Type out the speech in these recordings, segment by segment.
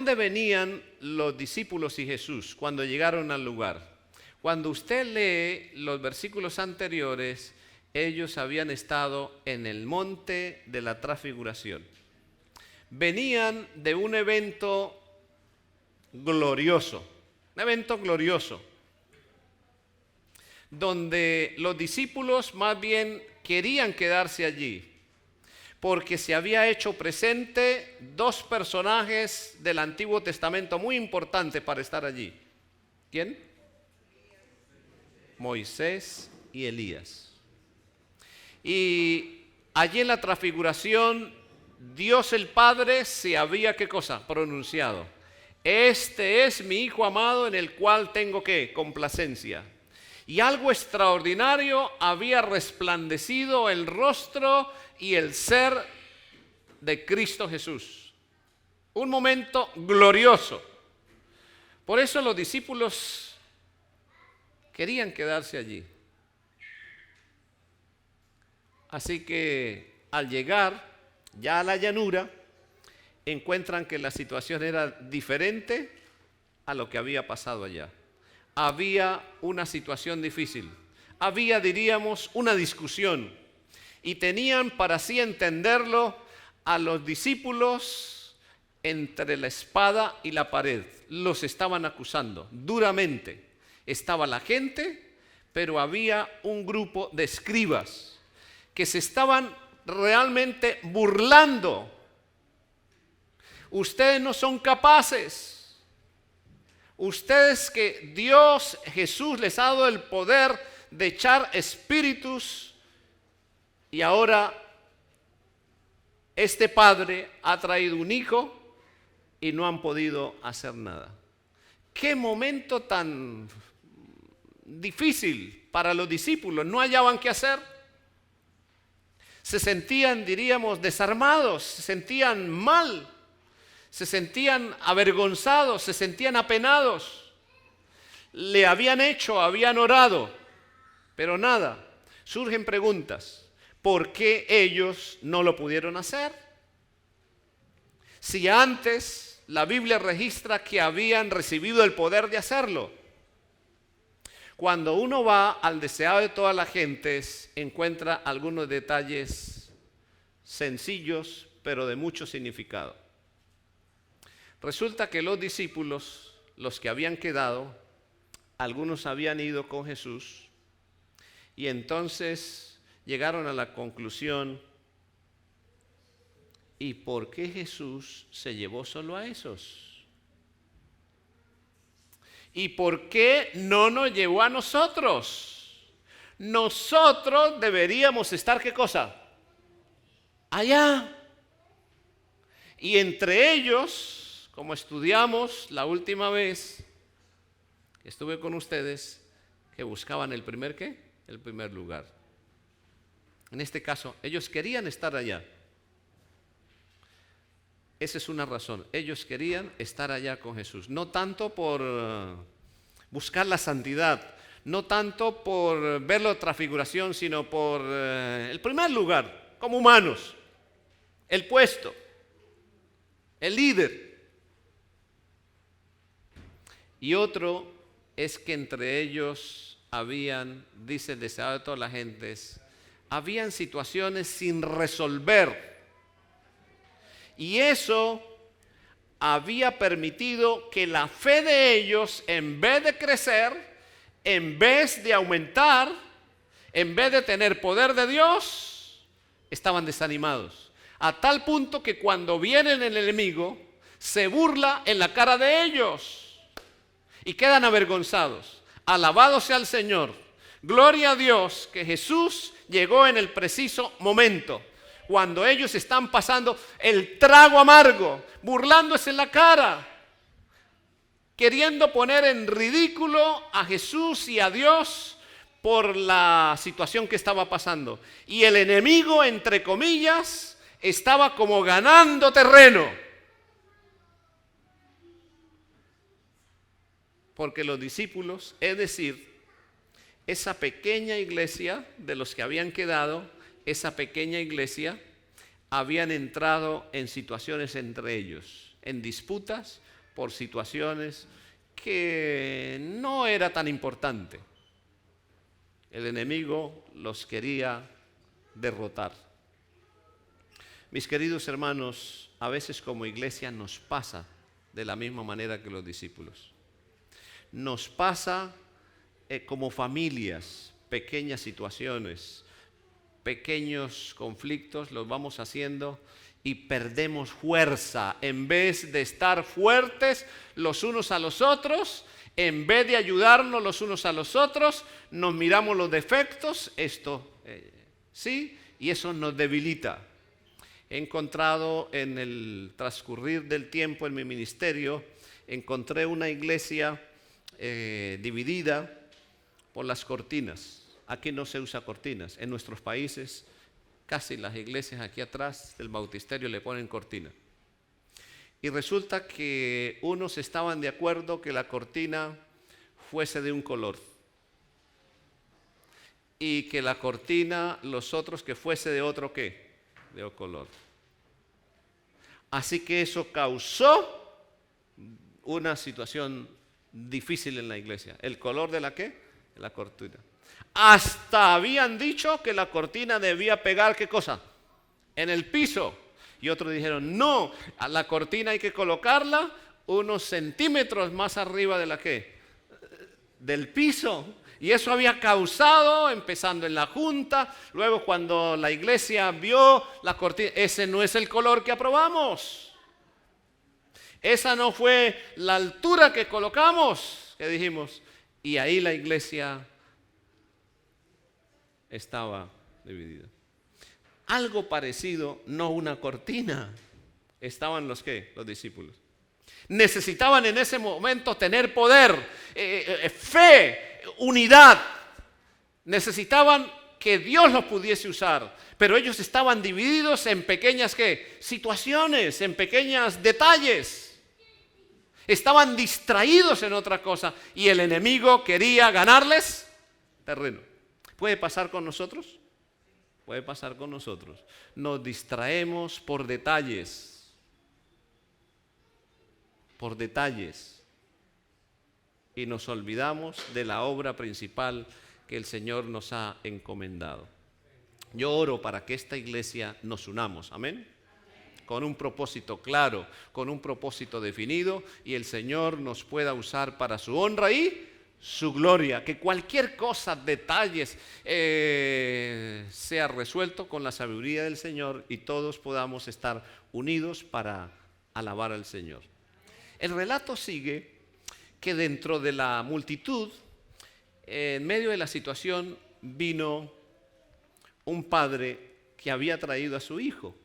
dónde venían los discípulos y Jesús cuando llegaron al lugar? Cuando usted lee los versículos anteriores, ellos habían estado en el monte de la transfiguración. Venían de un evento glorioso, donde los discípulos más bien querían quedarse allí, porque se había hecho presente dos personajes del Antiguo Testamento muy importantes para estar allí. ¿Quién? Moisés y Elías. Y allí en la transfiguración, Dios el Padre se había, ¿qué cosa? Pronunciado. Este es mi Hijo amado en el cual tengo, ¿qué? Complacencia. Y algo extraordinario había resplandecido el rostro y el ser de Cristo Jesús. Un momento glorioso. Por eso los discípulos querían quedarse allí. Así que al llegar ya a la llanura, encuentran que la situación era diferente a lo que había pasado allá. Había una situación difícil. Había, diríamos, una discusión. Y tenían, para así entenderlo, a los discípulos entre la espada y la pared. Los estaban acusando duramente. Estaba la gente, pero había un grupo de escribas que se estaban realmente burlando. Ustedes no son capaces. Ustedes que Dios, Jesús les ha dado el poder de echar espíritus y ahora este padre ha traído un hijo y no han podido hacer nada. Qué momento tan difícil para los discípulos, no hallaban qué hacer. Se sentían, diríamos, desarmados, se sentían mal, se sentían avergonzados, se sentían apenados. Le habían hecho, habían orado, pero nada. Surgen preguntas. ¿Por qué ellos no lo pudieron hacer? Si antes la Biblia registra que habían recibido el poder de hacerlo. Cuando uno va al deseado de todas las gentes, encuentra algunos detalles sencillos, pero de mucho significado. Resulta que los discípulos, los que habían quedado, algunos habían ido con Jesús y entonces llegaron a la conclusión: ¿y por qué Jesús se llevó solo a esos? ¿Y por qué no nos llevó a nosotros? Nosotros deberíamos estar, ¿qué cosa? Allá. Y entre ellos, como estudiamos la última vez que estuve con ustedes, que buscaban el primer, ¿qué? El primer lugar. En este caso, ellos querían estar allá. Esa es una razón. Ellos querían estar allá con Jesús. No tanto por buscar la santidad, no tanto por ver la transfiguración, sino por el primer lugar, como humanos, el puesto, el líder. Y otro es que entre ellos habían, dice el deseado de todas las gentes, habían situaciones sin resolver. Y eso había permitido que la fe de ellos, en vez de crecer, en vez de aumentar, en vez de tener poder de Dios, estaban desanimados. A tal punto que cuando viene el enemigo, se burla en la cara de ellos y quedan avergonzados. Alabado sea el Señor. Gloria a Dios que Jesús llegó en el preciso momento. Cuando ellos están pasando el trago amargo, burlándose en la cara, queriendo poner en ridículo a Jesús y a Dios por la situación que estaba pasando. Y el enemigo, entre comillas, estaba como ganando terreno. Porque los discípulos, es decir, esa pequeña iglesia de los que habían quedado, esa pequeña iglesia, habían entrado en situaciones entre ellos, en disputas, por situaciones que no era tan importante. El enemigo los quería derrotar. Mis queridos hermanos, a veces como iglesia nos pasa de la misma manera que los discípulos. Nos pasa como familias, pequeñas situaciones, pequeños conflictos, los vamos haciendo y perdemos fuerza. En vez de estar fuertes los unos a los otros, en vez de ayudarnos los unos a los otros, nos miramos los defectos, sí, y eso nos debilita. He encontrado en el transcurrir del tiempo en mi ministerio, encontré una iglesia dividida por las cortinas. Aquí no se usa cortinas. En nuestros países, casi las iglesias aquí atrás del bautisterio le ponen cortina. Y resulta que unos estaban de acuerdo que la cortina fuese de un color. Y que la cortina, los otros que fuese de otro ¿qué? De otro color. Así que eso causó una situación difícil en la iglesia. ¿El color de la qué? De la cortina. Hasta habían dicho que la cortina debía pegar ¿qué cosa? En el piso. Y otros dijeron, no, a la cortina hay que colocarla unos centímetros más arriba de la qué? Del piso. Y eso había causado, empezando en la junta, luego cuando la iglesia vio la cortina, ese no es el color que aprobamos. Esa no fue la altura que colocamos, que dijimos. Y ahí la iglesia estaba dividida. Algo parecido, no una cortina, estaban los ¿qué? Los discípulos. Necesitaban en ese momento tener poder, fe, unidad. Necesitaban que Dios los pudiese usar, pero ellos estaban divididos en pequeñas ¿qué? Situaciones, en pequeños detalles. Estaban distraídos en otra cosa y el enemigo quería ganarles terreno. ¿Puede pasar con nosotros? Puede pasar con nosotros. Nos distraemos por detalles. Por detalles. Y nos olvidamos de la obra principal que el Señor nos ha encomendado. Yo oro para que esta iglesia nos unamos. Amén. Con un propósito claro, con un propósito definido, y el Señor nos pueda usar para su honra y su gloria. Que cualquier cosa, detalles, sea resuelto con la sabiduría del Señor y todos podamos estar unidos para alabar al Señor. El relato sigue que dentro de la multitud, en medio de la situación, vino un padre que había traído a su hijo,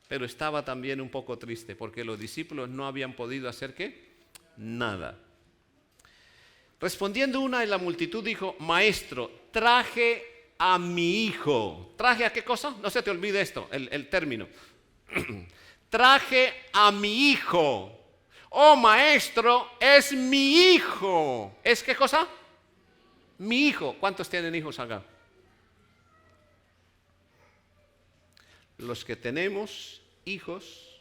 pero estaba también un poco triste porque los discípulos no habían podido hacer ¿qué? Nada. Respondiendo una de la multitud dijo, maestro, traje a mi hijo. ¿Traje a qué cosa? No se te olvide esto, el término. Traje a mi hijo. Oh maestro, es mi hijo. ¿Es qué cosa? Mi hijo. ¿Cuántos tienen hijos acá? Los que tenemos hijos,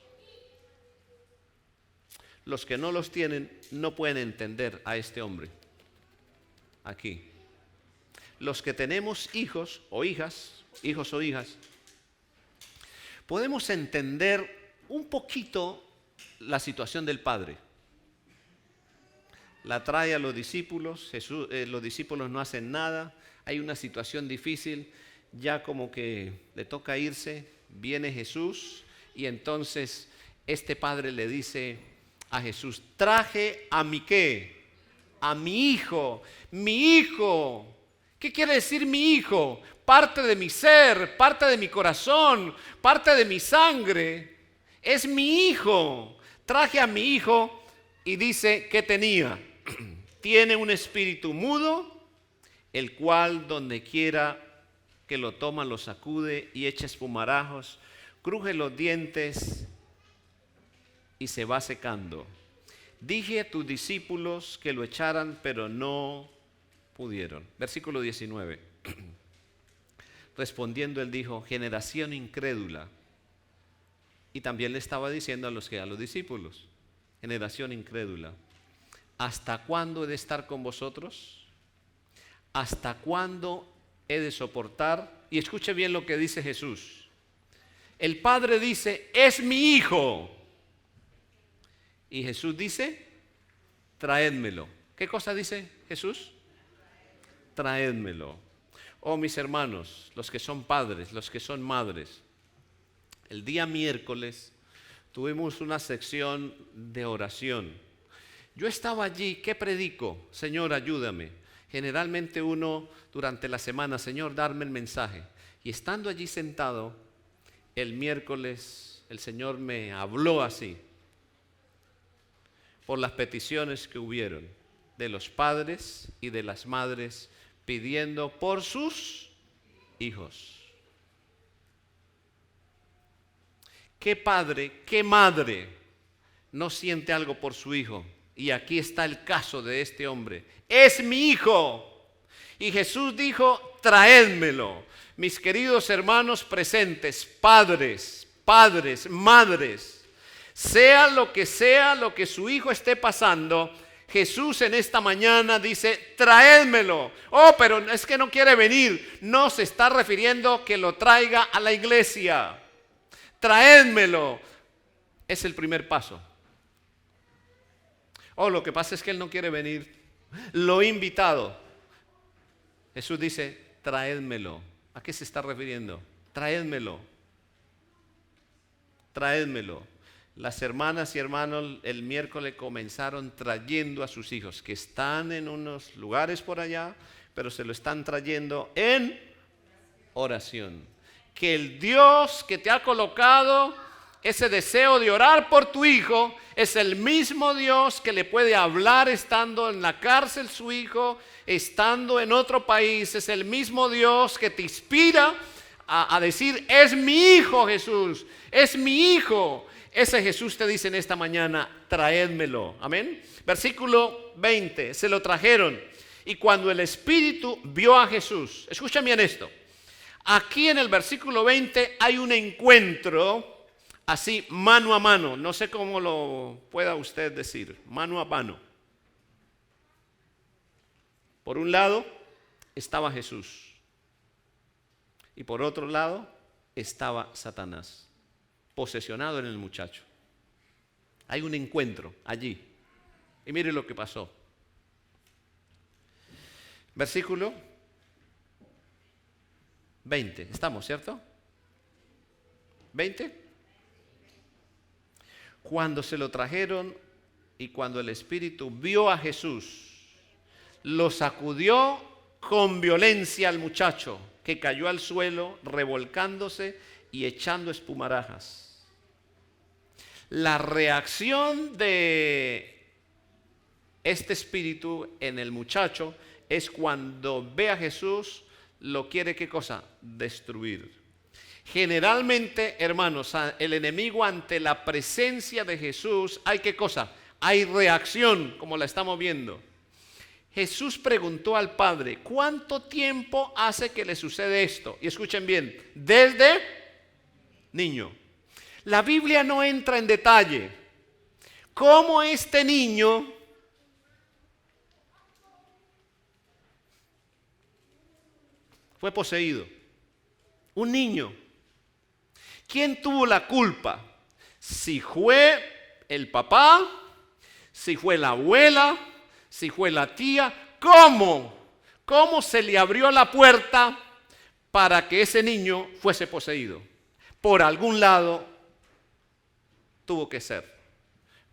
los que no los tienen, no pueden entender a este hombre. Aquí. Los que tenemos hijos o hijas, podemos entender un poquito la situación del padre. La trae a los discípulos, los discípulos no hacen nada, hay una situación difícil, ya como que le toca irse, viene Jesús y entonces este padre le dice a Jesús, traje a mi ¿qué? A mi hijo, mi hijo. ¿Qué quiere decir mi hijo? Parte de mi ser, parte de mi corazón, parte de mi sangre. Es mi hijo. Traje a mi hijo y dice que tenía. Tiene un espíritu mudo, el cual donde quiera que lo toma lo sacude y echa espumarajos, cruje los dientes y se va secando. Dije a tus discípulos que lo echaran, pero no pudieron. Versículo 19. Respondiendo él dijo, generación incrédula. Y también le estaba diciendo a los discípulos, Generación incrédula. ¿Hasta cuándo he de estar con vosotros? ¿Hasta cuándo he de soportar? Y escuche bien lo que dice Jesús. El Padre dice, es mi hijo. Y Jesús dice, traédmelo. ¿Qué cosa dice Jesús? Traédmelo. Oh, mis hermanos, los que son padres, los que son madres, el día miércoles tuvimos una sección de oración. Yo estaba allí, ¿qué predico? Señor, ayúdame. Generalmente uno durante la semana, Señor, darme el mensaje. Y estando allí sentado, el miércoles el Señor me habló así, por las peticiones que hubieron de los padres y de las madres pidiendo por sus hijos. ¿Qué padre, qué madre no siente algo por su hijo? Y aquí está el caso de este hombre. Es mi hijo. Y Jesús dijo, traédmelo. Mis queridos hermanos presentes, padres, madres, sea lo que su hijo esté pasando, Jesús en esta mañana dice, traédmelo. Oh, pero es que no quiere venir. No se está refiriendo que lo traiga a la iglesia. Traédmelo. Es el primer paso. Oh, lo que pasa es que él no quiere venir. Lo he invitado. Jesús dice, traédmelo. ¿A qué se está refiriendo? Traédmelo. Traédmelo. Las hermanas y hermanos el miércoles comenzaron trayendo a sus hijos, que están en unos lugares por allá, pero se lo están trayendo en oración. Que el Dios que te ha colocado ese deseo de orar por tu hijo es el mismo Dios que le puede hablar estando en la cárcel su hijo, estando en otro país. Es el mismo Dios que te inspira a decir, es mi hijo Jesús, es mi hijo. Ese Jesús te dice en esta mañana, traédmelo. Amén. Versículo 20, se lo trajeron. Y cuando el Espíritu vio a Jesús, escuchen bien esto. Aquí en el versículo 20 hay un encuentro así mano a mano. No sé cómo lo pueda usted decir, mano a mano. Por un lado estaba Jesús y por otro lado estaba Satanás, posesionado en el muchacho. Hay un encuentro allí. Y mire lo que pasó. Versículo 20. Estamos, ¿cierto? 20. Cuando se lo trajeron y cuando el Espíritu vio a Jesús, lo sacudió con violencia al muchacho, que cayó al suelo revolcándose y echando espumarajas. La reacción de este espíritu en el muchacho es cuando ve a Jesús, lo quiere, ¿qué cosa? Destruir. Generalmente, hermanos, el enemigo ante la presencia de Jesús, ¿hay qué cosa? Hay reacción, como la estamos viendo. Jesús preguntó al Padre, ¿cuánto tiempo hace que le sucede esto? Y escuchen bien, desde niño. La Biblia no entra en detalle. ¿Cómo este niño fue poseído? Un niño. ¿Quién tuvo la culpa? Si fue el papá, si fue la abuela, si fue la tía. ¿Cómo? ¿Cómo se le abrió la puerta para que ese niño fuese poseído? Por algún lado tuvo que ser,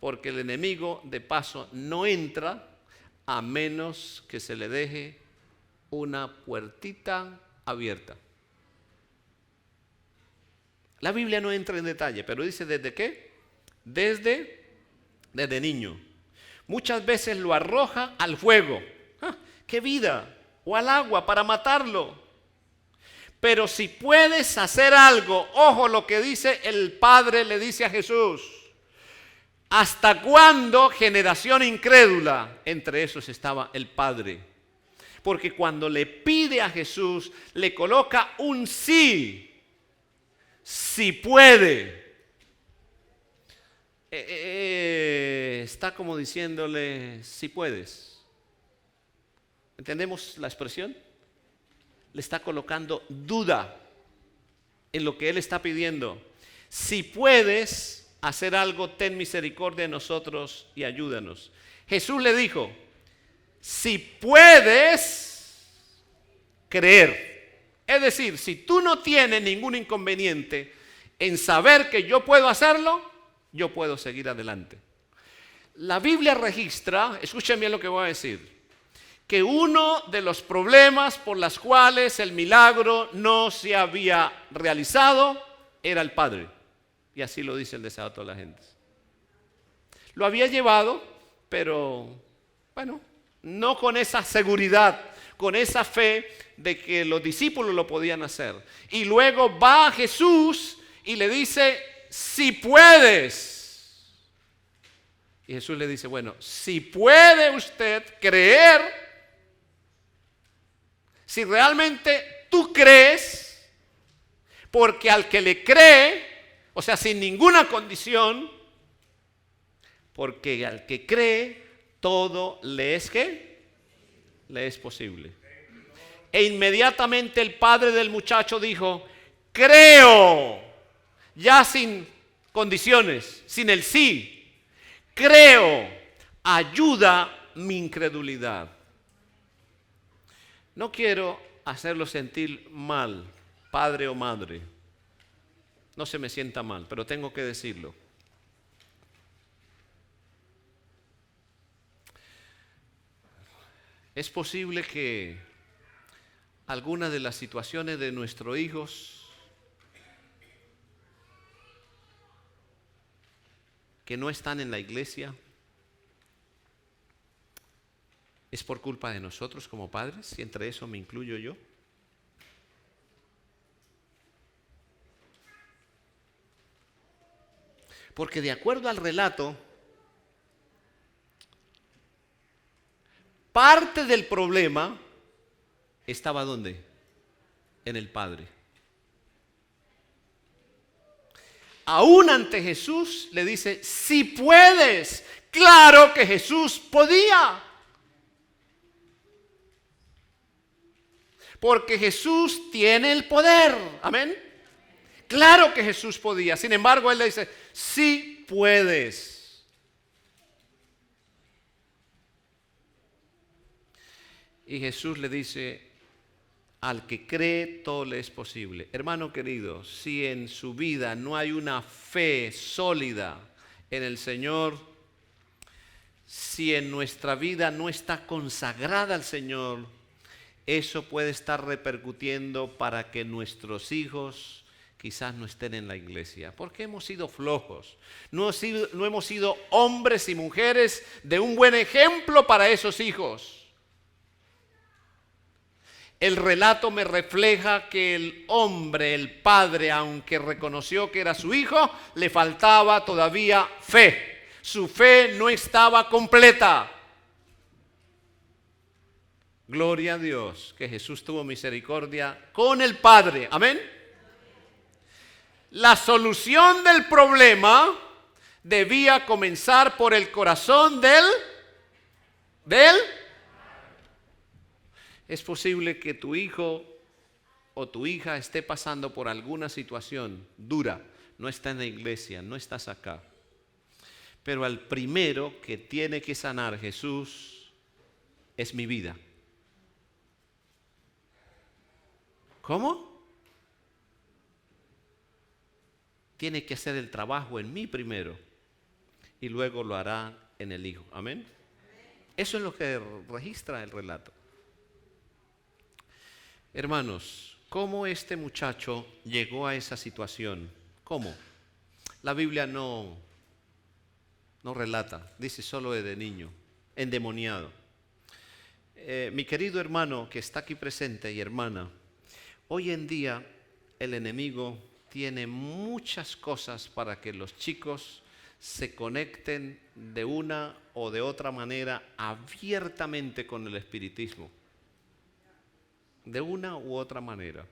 porque el enemigo de paso no entra a menos que se le deje una puertita abierta. La Biblia no entra en detalle, pero dice ¿desde qué? Desde niño. Muchas veces lo arroja al fuego. ¡Qué vida! O al agua para matarlo. Pero si puedes hacer algo, ojo lo que dice el Padre, le dice a Jesús. ¿Hasta cuándo, generación incrédula? Entre esos estaba el Padre. Porque cuando le pide a Jesús, le coloca un sí. Si puede. está como diciéndole, si puedes. ¿Entendemos la expresión? Le está colocando duda en lo que él está pidiendo. Si puedes hacer algo, ten misericordia de nosotros y ayúdanos. Jesús le dijo, si puedes creer. Es decir, si tú no tienes ningún inconveniente en saber que yo puedo hacerlo, yo puedo seguir adelante. La Biblia registra, escuchen bien lo que voy a decir, que uno de los problemas por los cuales el milagro no se había realizado era el padre. Y así lo dice el deseado de todas las gentes. Lo había llevado, pero bueno, no con esa seguridad, con esa fe de que los discípulos lo podían hacer. Y luego va Jesús y le dice, si puedes. Y Jesús le dice, bueno, si puede usted creer, si realmente tú crees, porque al que le cree, o sea, sin ninguna condición, porque al que cree, todo le es ¿qué? Le es posible. E inmediatamente el padre del muchacho dijo, creo, ya sin condiciones, sin el sí, creo, ayuda mi incredulidad. No quiero hacerlo sentir mal, padre o madre. No se me sienta mal, pero tengo que decirlo. Es posible que algunas de las situaciones de nuestros hijos que no están en la iglesia es por culpa de nosotros como padres, y entre eso me incluyo yo. Porque de acuerdo al relato, parte del problema estaba ¿dónde? En el padre. Aún ante Jesús le dice, si puedes. Claro que Jesús podía. Porque Jesús tiene el poder. Amén. Claro que Jesús podía. Sin embargo, él le dice, sí puedes. Y Jesús le dice, al que cree, todo le es posible. Hermano querido, si en su vida no hay una fe sólida en el Señor, si en nuestra vida no está consagrada al Señor, eso puede estar repercutiendo para que nuestros hijos quizás no estén en la iglesia, porque hemos sido flojos, no hemos sido hombres y mujeres de un buen ejemplo para esos hijos. El relato me refleja que el hombre, el padre, aunque reconoció que era su hijo, le faltaba todavía fe. Su fe no estaba completa. Gloria a Dios que Jesús tuvo misericordia con el Padre. Amén. La solución del problema debía comenzar por el corazón del. Es posible que tu hijo o tu hija esté pasando por alguna situación dura. No está en la iglesia, no estás acá. Pero al primero que tiene que sanar Jesús es mi vida. ¿Cómo? Tiene que hacer el trabajo en mí primero y luego lo hará en el Hijo. Amén. Eso es lo que registra el relato. Hermanos, ¿cómo este muchacho llegó a esa situación? ¿Cómo? La Biblia no relata, dice solo de niño, endemoniado. Mi querido hermano que está aquí presente y hermana, hoy en día el enemigo tiene muchas cosas para que los chicos se conecten de una o de otra manera abiertamente con el espiritismo. De una u otra manera.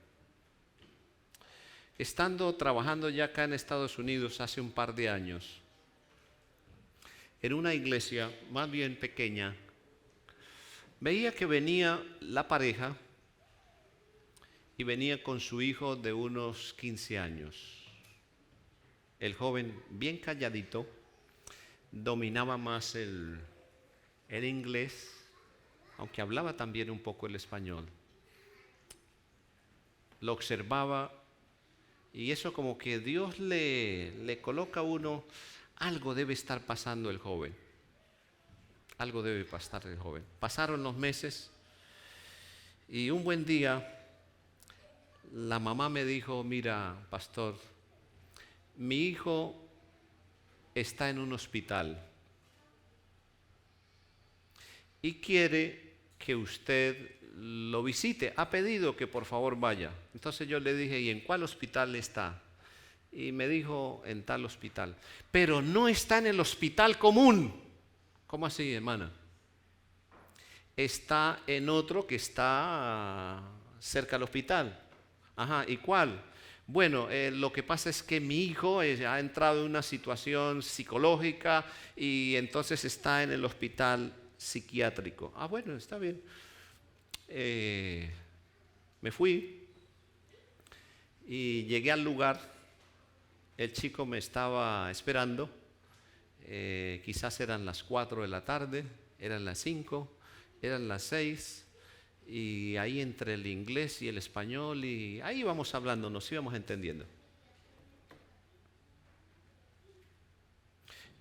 Estando trabajando ya acá en Estados Unidos hace un par de años, en una iglesia más bien pequeña, veía que venía la pareja y venía con su hijo de unos 15 años. El joven, bien calladito, dominaba más el inglés, aunque hablaba también un poco el español. Lo observaba y eso como que Dios le coloca a uno, algo debe estar pasando el joven. Algo debe pasar el joven. Pasaron los meses y un buen día la mamá me dijo, mira, pastor, mi hijo está en un hospital y quiere que usted lo visite. Ha pedido que por favor vaya. Entonces yo le dije, ¿y en cuál hospital está? Y me dijo, en tal hospital. Pero no está en el hospital común. ¿Cómo así, hermana? Está en otro que está cerca del hospital. Ajá, ¿y cuál? Bueno, lo que pasa es que mi hijo ha entrado en una situación psicológica y entonces está en el hospital psiquiátrico. Ah, bueno, está bien. Me fui y llegué al lugar. El chico me estaba esperando. Quizás eran las 4 de la tarde, eran las 5, eran las 6. Y ahí entre el inglés y el español, y ahí íbamos hablando, nos íbamos entendiendo.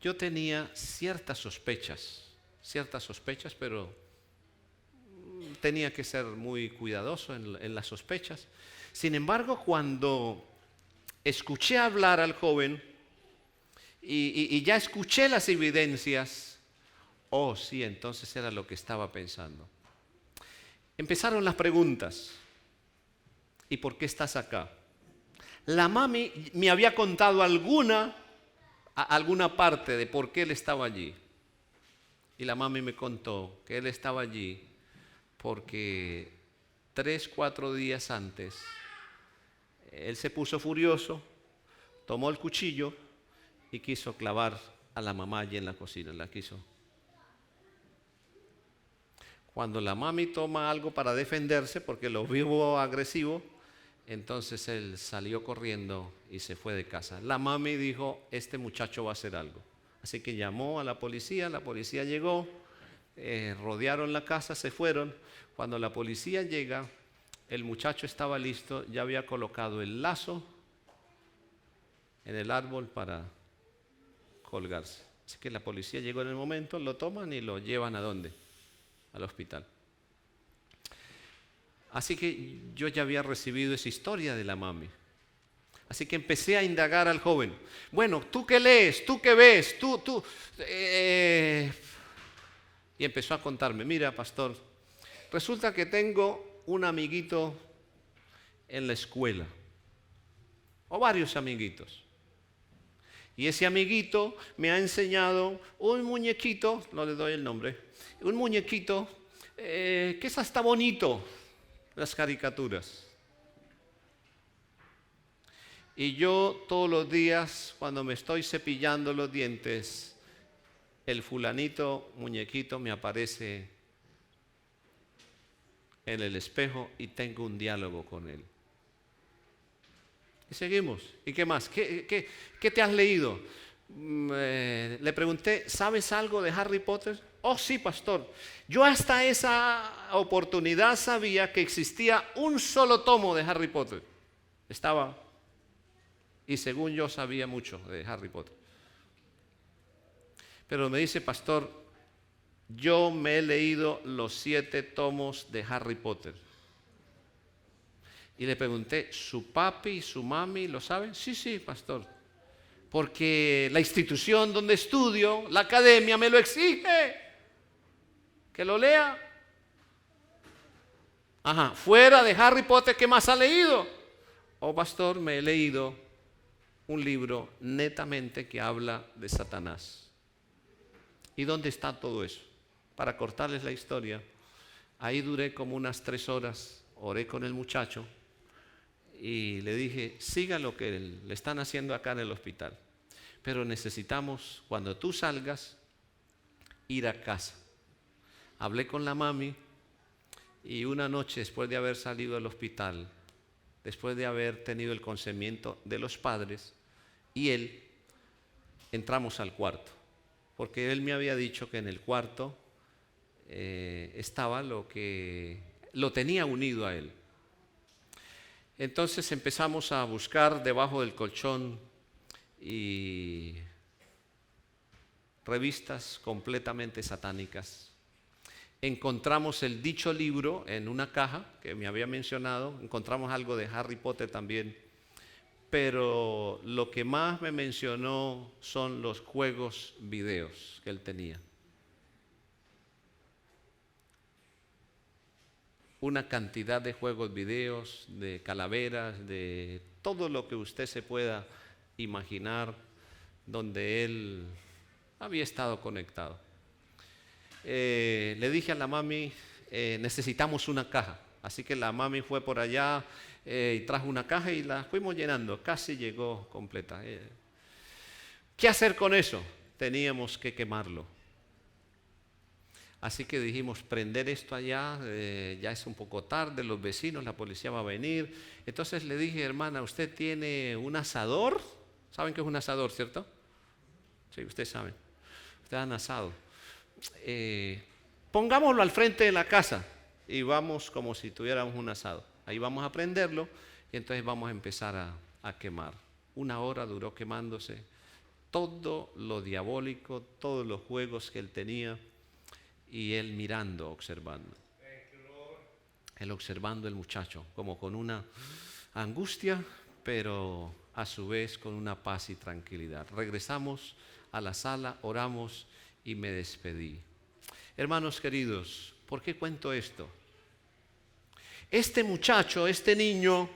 Yo tenía ciertas sospechas, pero tenía que ser muy cuidadoso en las sospechas. Sin embargo, cuando escuché hablar al joven y ya escuché las evidencias, oh sí, entonces era lo que estaba pensando. Empezaron las preguntas. ¿Y por qué estás acá? La mami me había contado alguna parte de por qué él estaba allí. Y la mami me contó que él estaba allí porque 3, 4 días antes él se puso furioso, tomó el cuchillo y quiso clavar a la mamá allí en la cocina. La quiso. Cuando la mami toma algo para defenderse porque lo vio agresivo, entonces él salió corriendo y se fue de casa. La mami dijo, este muchacho va a hacer algo. Así que llamó a la policía llegó, rodearon la casa, se fueron. Cuando la policía llega, el muchacho estaba listo, ya había colocado el lazo en el árbol para colgarse. Así que la policía llegó en el momento, lo toman y lo llevan ¿a dónde? Al hospital. Así que yo ya había recibido esa historia de la mami. Así que empecé a indagar al joven. Bueno, ¿tú qué lees? ¿Tú qué ves? Y empezó a contarme, mira, pastor, resulta que tengo un amiguito en la escuela, o varios amiguitos. Y ese amiguito me ha enseñado un muñequito, no le doy el nombre, un muñequito que es hasta bonito, las caricaturas. Y yo todos los días, cuando me estoy cepillando los dientes, el fulanito muñequito me aparece en el espejo y tengo un diálogo con él. Y seguimos. ¿Y qué más? ¿Qué te has leído? Le pregunté, ¿sabes algo de Harry Potter? Oh, sí, pastor. Yo hasta esa oportunidad sabía que existía un solo tomo de Harry Potter. Estaba, y según yo sabía mucho de Harry Potter. Pero me dice, pastor, yo me he leído los 7 tomos de Harry Potter. Y le pregunté, ¿su papi y su mami lo saben? Sí, sí, pastor. Porque la institución donde estudio, la academia, me lo exige. Que lo lea. Ajá, fuera de Harry Potter, ¿qué más ha leído? Oh, pastor, me he leído un libro netamente que habla de Satanás. ¿Y dónde está todo eso? Para cortarles la historia, ahí duré como unas 3 horas, oré con el muchacho y le dije, siga lo que le están haciendo acá en el hospital, pero necesitamos, cuando tú salgas, ir a casa. Hablé con la mami y una noche después de haber salido del hospital, después de haber tenido el consentimiento de los padres y él, entramos al cuarto, porque él me había dicho que en el cuarto estaba lo que lo tenía unido a él. Entonces empezamos a buscar debajo del colchón y revistas completamente satánicas. Encontramos el dicho libro en una caja que me había mencionado, encontramos algo de Harry Potter también, pero lo que más me mencionó son los juegos videos que él tenía. Una cantidad de juegos videos, de calaveras, de todo lo que usted se pueda imaginar, donde él había estado conectado. Le dije a la mami, necesitamos una caja. Así que la mami fue por allá y trajo una caja y la fuimos llenando. Casi llegó completa. ¿Qué hacer con eso? Teníamos que quemarlo. Así que dijimos, prender esto allá, ya es un poco tarde, los vecinos, la policía va a venir. Entonces le dije, hermana, ¿usted tiene un asador? ¿Saben qué es un asador, cierto? Sí, ustedes saben. Ustedes han asado. Pongámoslo al frente de la casa y vamos como si tuviéramos un asado. Ahí vamos a prenderlo y entonces vamos a empezar a quemar. 1 hora duró quemándose todo lo diabólico, todos los juegos que él tenía y él mirando, observando. Él observando el muchacho como con una angustia, pero a su vez con una paz y tranquilidad. Regresamos a la sala, oramos y me despedí. Hermanos queridos, ¿por qué cuento esto? Este muchacho, este niño,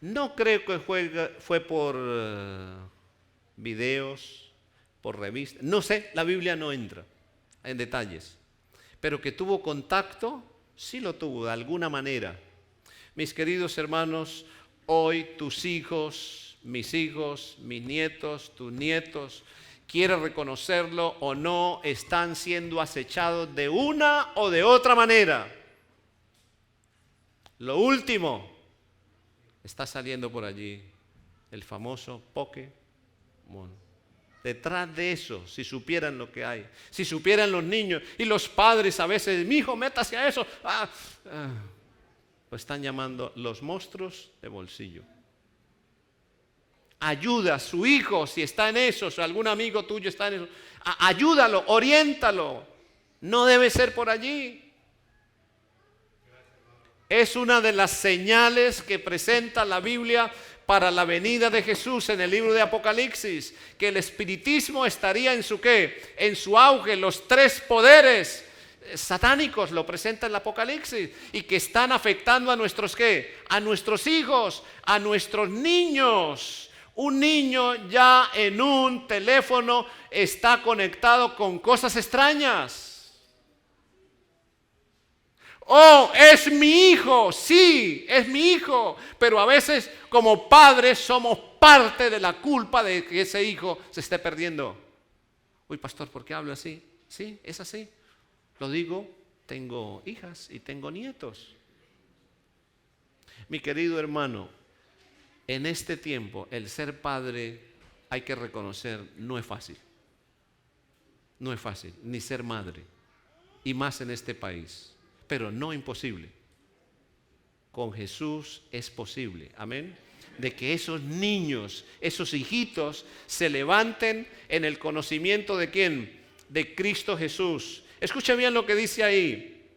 no creo que fue por videos, por revistas, no sé, la Biblia no entra en detalles, pero que tuvo contacto, sí lo tuvo de alguna manera. Mis queridos hermanos, hoy tus hijos, mis nietos, tus nietos, quiere reconocerlo o no, están siendo acechados de una o de otra manera. Lo último, está saliendo por allí el famoso Pokémon. Detrás de eso, si supieran lo que hay, si supieran los niños y los padres a veces, mi hijo, métase a eso, lo están llamando los monstruos de bolsillo. Ayuda a su hijo si está en eso, si algún amigo tuyo está en eso, ayúdalo, oriéntalo, no debe ser por allí. Es una de las señales que presenta la Biblia para la venida de Jesús en el libro de Apocalipsis, que el espiritismo estaría en su ¿qué? En su auge, los 3 poderes satánicos lo presenta el Apocalipsis y que están afectando a nuestros ¿qué? A nuestros hijos, a nuestros niños. Un niño ya en un teléfono está conectado con cosas extrañas. Oh, es mi hijo, sí, es mi hijo, pero a veces como padres somos parte de la culpa de que ese hijo se esté perdiendo. Uy, pastor, ¿por qué hablo así? Sí, es así. Lo digo, tengo hijas y tengo nietos. Mi querido hermano, en este tiempo el ser padre, hay que reconocer, no es fácil. No es fácil, ni ser madre, y más en este país. Pero no imposible. Con Jesús es posible, amén. De que esos niños, esos hijitos se levanten en el conocimiento de ¿quién? De Cristo Jesús. Escuche bien lo que dice ahí.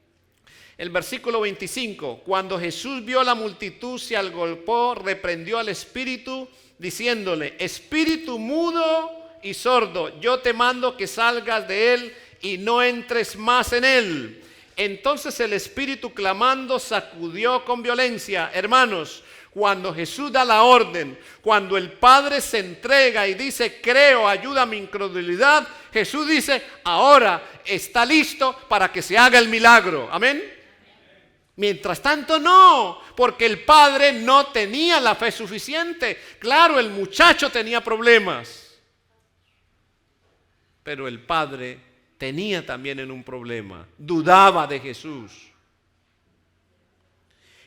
El versículo 25, cuando Jesús vio la multitud, se agolpó, reprendió al espíritu, diciéndole, espíritu mudo y sordo, yo te mando que salgas de él y no entres más en él. Entonces el espíritu clamando sacudió con violencia. Hermanos, cuando Jesús da la orden, cuando el Padre se entrega y dice, creo, ayuda a mi incredulidad, Jesús dice, ahora está listo para que se haga el milagro. Amén. Mientras tanto no, porque el Padre no tenía la fe suficiente. Claro, el muchacho tenía problemas. Pero el padre tenía también un problema, dudaba de Jesús.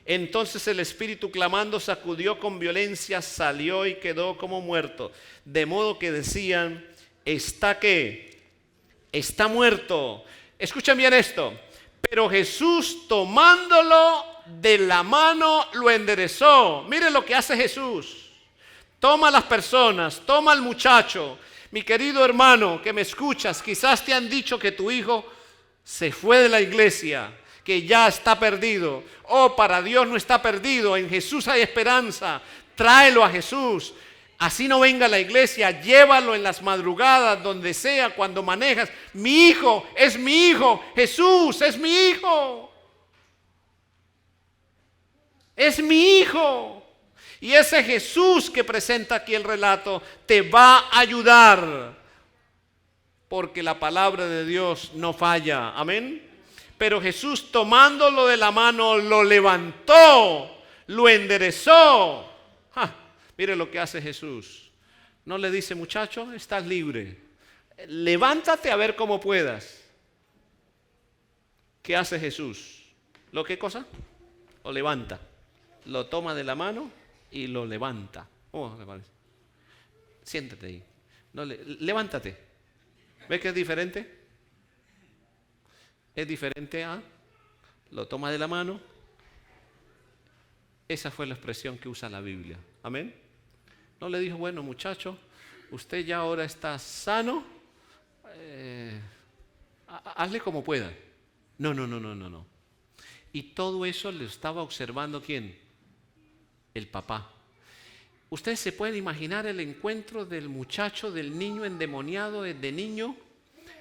Entonces el espíritu, clamando, sacudió con violencia, salió y quedó como muerto. De modo que decían: ¿está qué? Está muerto. Escuchen bien esto. Pero Jesús, tomándolo de la mano, lo enderezó. Miren lo que hace Jesús. Toma a las personas, toma al muchacho. Mi querido hermano que me escuchas, quizás te han dicho que tu hijo se fue de la iglesia, que ya está perdido. Oh, para Dios no está perdido, en Jesús hay esperanza. Tráelo a Jesús. Así no venga a la iglesia, llévalo en las madrugadas, donde sea, cuando manejas. Mi hijo es mi hijo, Jesús es mi hijo. Es mi hijo. Y ese Jesús que presenta aquí el relato te va a ayudar, porque la palabra de Dios no falla. Amén. Pero Jesús, tomándolo de la mano, lo levantó, lo enderezó. Mire lo que hace Jesús. No le dice: muchacho, estás libre, levántate a ver cómo puedas. ¿Qué hace Jesús? ¿Lo qué cosa? Lo levanta, lo toma de la mano y lo levanta. ¿Cómo le parece? Siéntate ahí. No, levántate. ¿Ves que es diferente? Es diferente a lo toma de la mano. Esa fue la expresión que usa la Biblia. Amén. No le dijo: bueno, muchacho, usted ya ahora está sano, hazle como pueda. No. Y todo eso lo estaba observando ¿quién? El papá. Ustedes se pueden imaginar el encuentro del muchacho, del niño endemoniado de niño,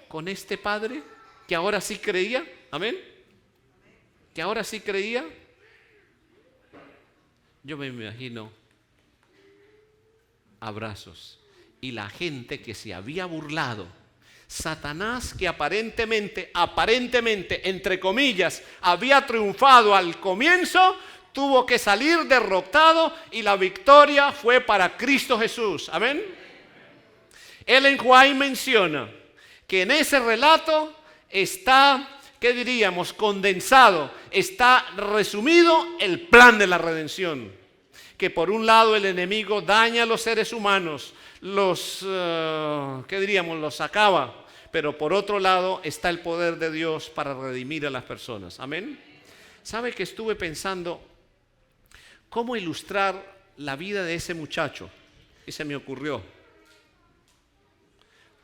con este padre que ahora sí creía. Amén. Que ahora sí creía. Yo me imagino abrazos y la gente que se había burlado. Satanás, que aparentemente, entre comillas, había triunfado al comienzo, tuvo que salir derrotado y la victoria fue para Cristo Jesús. Amén. Ellen White menciona que en ese relato está, ¿qué diríamos? Condensado, está resumido el plan de la redención. Que por un lado el enemigo daña a los seres humanos, los acaba, pero por otro lado está el poder de Dios para redimir a las personas. Amén. ¿Sabe que estuve pensando cómo ilustrar la vida de ese muchacho? Y se me ocurrió.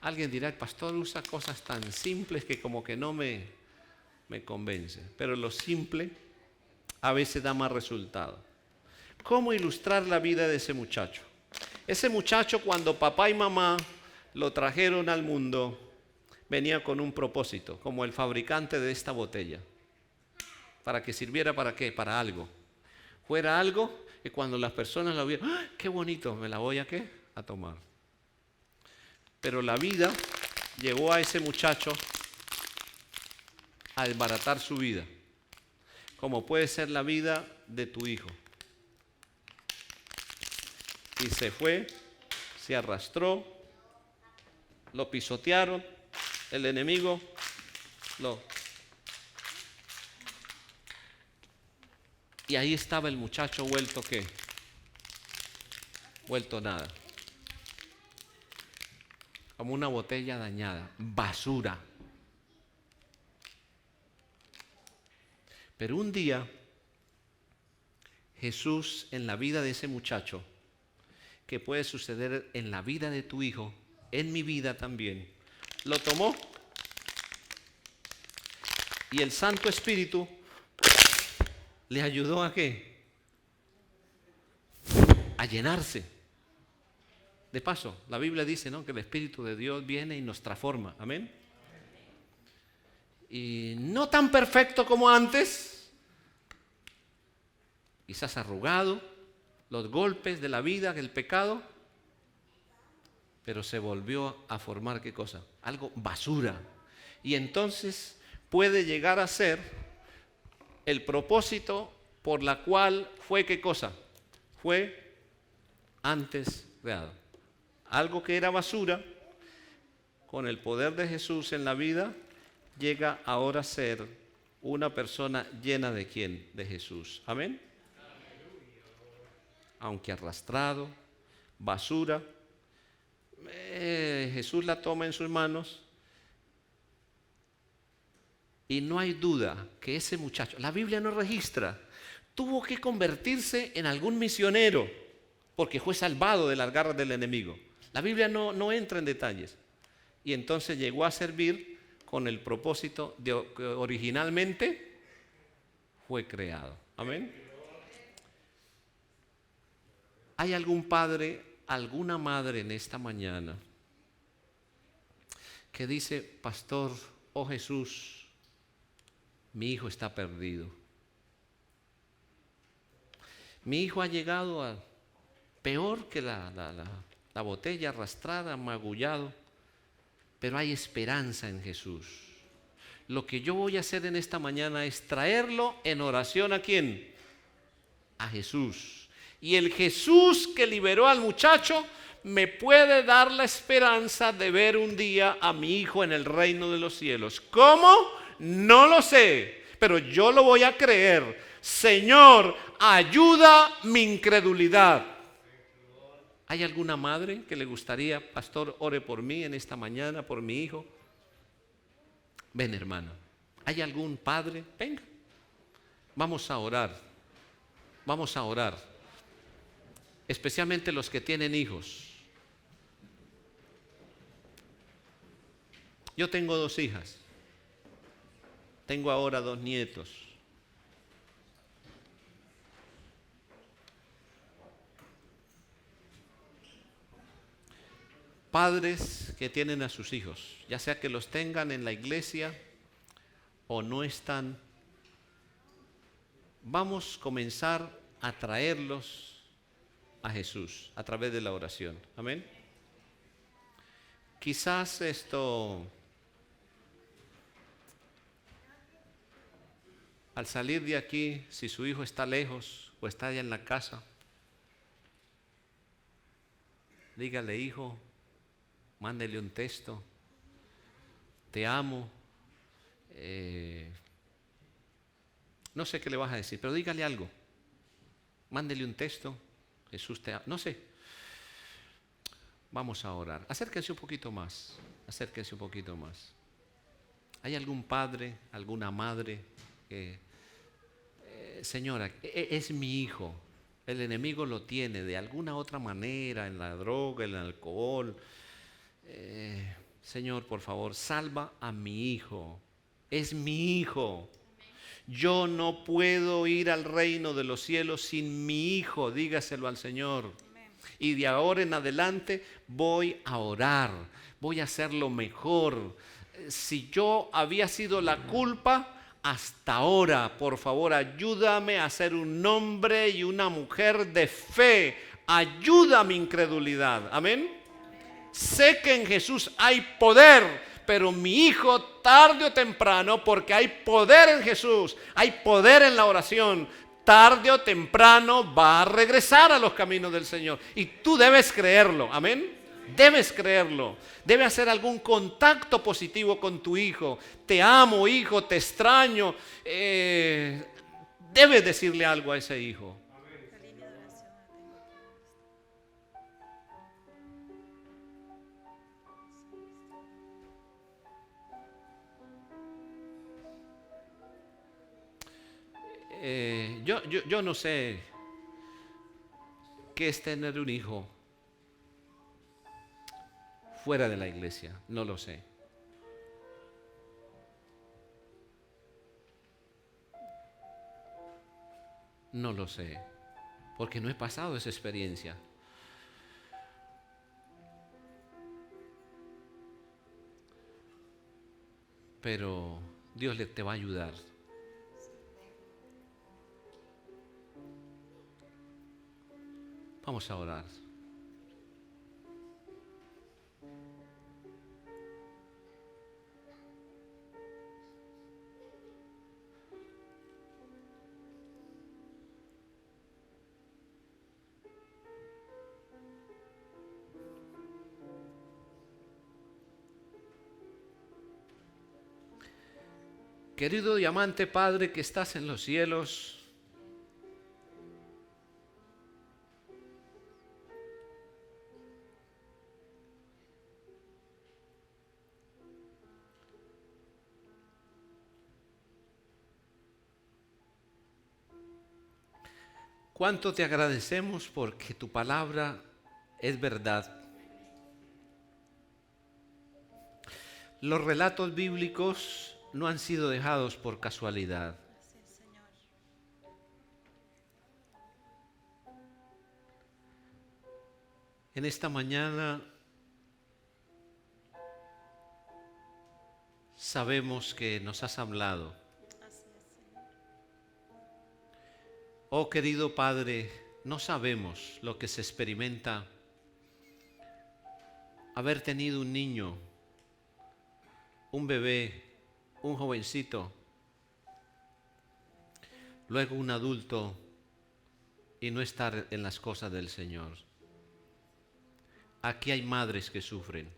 Alguien dirá: el pastor usa cosas tan simples que como que no me convence. Pero lo simple a veces da más resultado. ¿Cómo ilustrar la vida de ese muchacho? Ese muchacho, cuando papá y mamá lo trajeron al mundo, venía con un propósito, como el fabricante de esta botella. ¿Para que sirviera para qué? Para algo. Fuera algo que cuando las personas la vieran: ¡ah, qué bonito! ¿Me la voy a qué? A tomar. Pero la vida llevó a ese muchacho a desbaratar su vida, como puede ser la vida de tu hijo. Y se fue, se arrastró, lo pisotearon, el enemigo y ahí estaba el muchacho vuelto ¿qué? Vuelto nada. Como una botella dañada, basura. Pero un día, Jesús, en la vida de ese muchacho, que puede suceder en la vida de tu hijo, en mi vida también, lo tomó y el Santo Espíritu le ayudó a ¿qué? A llenarse. De paso, la Biblia dice, ¿no?, que el Espíritu de Dios viene y nos transforma. Amén. Y no tan perfecto como antes, quizás arrugado, los golpes de la vida, el pecado, pero se volvió a formar ¿qué cosa? Algo basura. Y entonces puede llegar a ser el propósito por la cual fue ¿qué cosa? Fue antes creado. Algo que era basura, con el poder de Jesús en la vida, llega ahora a ser una persona llena de ¿quién? De Jesús. Amén. Aunque arrastrado, basura, Jesús la toma en sus manos y no hay duda que ese muchacho, la Biblia no registra, tuvo que convertirse en algún misionero porque fue salvado de las garras del enemigo. La Biblia no entra en detalles. Y entonces llegó a servir con el propósito de que originalmente fue creado. Amén. ¿Hay algún padre, alguna madre en esta mañana que dice, pastor, oh Jesús, mi hijo está perdido? Mi hijo ha llegado a peor que la botella arrastrada, magullado, pero hay esperanza en Jesús. Lo que yo voy a hacer en esta mañana es traerlo en oración ¿a quién? A Jesús. Y el Jesús que liberó al muchacho me puede dar la esperanza de ver un día a mi hijo en el reino de los cielos. ¿Cómo? No lo sé, pero yo lo voy a creer. Señor, ayuda mi incredulidad. ¿Hay alguna madre que le gustaría, pastor, ore por mí en esta mañana, por mi hijo? Ven, hermano. ¿Hay algún padre? Venga. Vamos a orar. Vamos a orar. Especialmente los que tienen hijos. Yo tengo 2 hijas. Tengo ahora 2 nietos. Padres que tienen a sus hijos, ya sea que los tengan en la iglesia o no están, vamos a comenzar a traerlos a Jesús a través de la oración. Amén. Quizás al salir de aquí, si su hijo está lejos o está allá en la casa, dígale, hijo, mándele un texto, te amo, no sé qué le vas a decir, pero dígale algo, mándele un texto, Jesús te ama, no sé. Vamos a orar, acérquense un poquito más, acérquense un poquito más. ¿Hay algún padre, alguna madre que, señora, es mi hijo, el enemigo lo tiene de alguna otra manera, en la droga, en el alcohol? Señor, por favor, salva a mi hijo. Es mi hijo. Yo no puedo ir al reino de los cielos sin mi hijo. Dígaselo al Señor. Y de ahora en adelante voy a orar. Voy a hacerlo mejor. Si yo había sido la culpa, hasta ahora, por favor, ayúdame a ser un hombre y una mujer de fe. Ayuda a mi incredulidad. Amén. Sé que en Jesús hay poder, pero mi hijo tarde o temprano, porque hay poder en Jesús, hay poder en la oración, tarde o temprano va a regresar a los caminos del Señor. Y tú debes creerlo, amén. Debes creerlo. Debe hacer algún contacto positivo con tu hijo. Te amo, hijo, te extraño. Debes decirle algo a ese hijo. Yo no sé qué es tener un hijo fuera de la iglesia, no lo sé. No lo sé, porque no he pasado esa experiencia. Pero Dios te va a ayudar. Vamos a orar. Querido y amante Padre que estás en los cielos, cuánto te agradecemos porque tu palabra es verdad. Los relatos bíblicos no han sido dejados por casualidad. En esta mañana sabemos que nos has hablado. Oh querido Padre, no sabemos lo que se experimenta haber tenido un niño, un bebé, un jovencito, luego un adulto y no estar en las cosas del Señor. Aquí hay madres que sufren.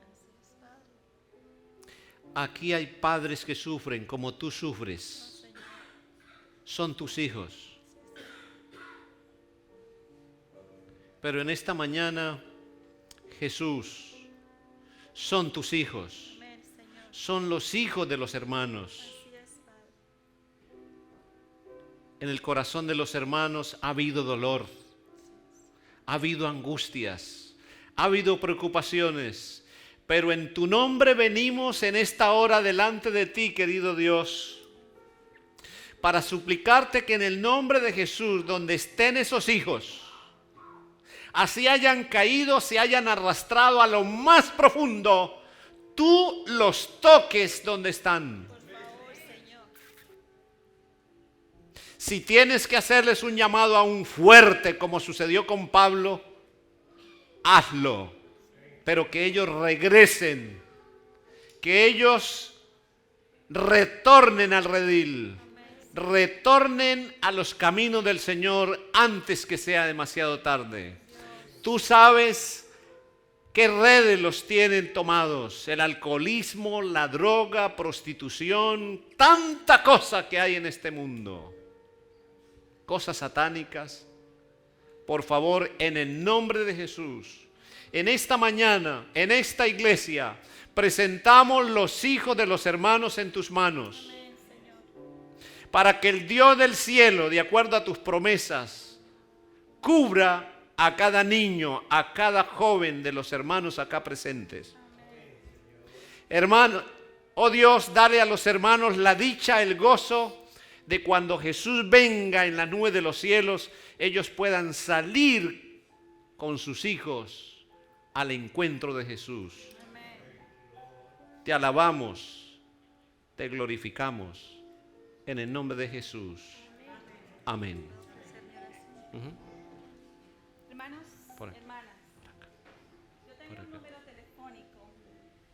Aquí hay padres que sufren como tú sufres. Son tus hijos. Pero en esta mañana, Jesús, son tus hijos. Son los hijos de los hermanos. En el corazón de los hermanos ha habido dolor, ha habido angustias, ha habido preocupaciones, pero en tu nombre venimos en esta hora delante de ti, querido Dios, para suplicarte que en el nombre de Jesús, donde estén esos hijos, así hayan caído, se hayan arrastrado a lo más profundo, tú los toques donde están. Si tienes que hacerles un llamado aún fuerte, como sucedió con Pablo, hazlo. Pero que ellos regresen, que ellos retornen al redil, retornen a los caminos del Señor antes que sea demasiado tarde. Tú sabes qué redes los tienen tomados: el alcoholismo, la droga, prostitución, tanta cosa que hay en este mundo, cosas satánicas. Por favor, en el nombre de Jesús, en esta mañana, en esta iglesia, presentamos los hijos de los hermanos en tus manos, para que el Dios del cielo, de acuerdo a tus promesas, cubra a cada niño, a cada joven de los hermanos acá presentes. Hermano, oh Dios, dale a los hermanos la dicha, el gozo de cuando Jesús venga en la nube de los cielos, ellos puedan salir con sus hijos al encuentro de Jesús. Te alabamos, te glorificamos en el nombre de Jesús. Amén. Hermanos, hermanas, yo tengo un número telefónico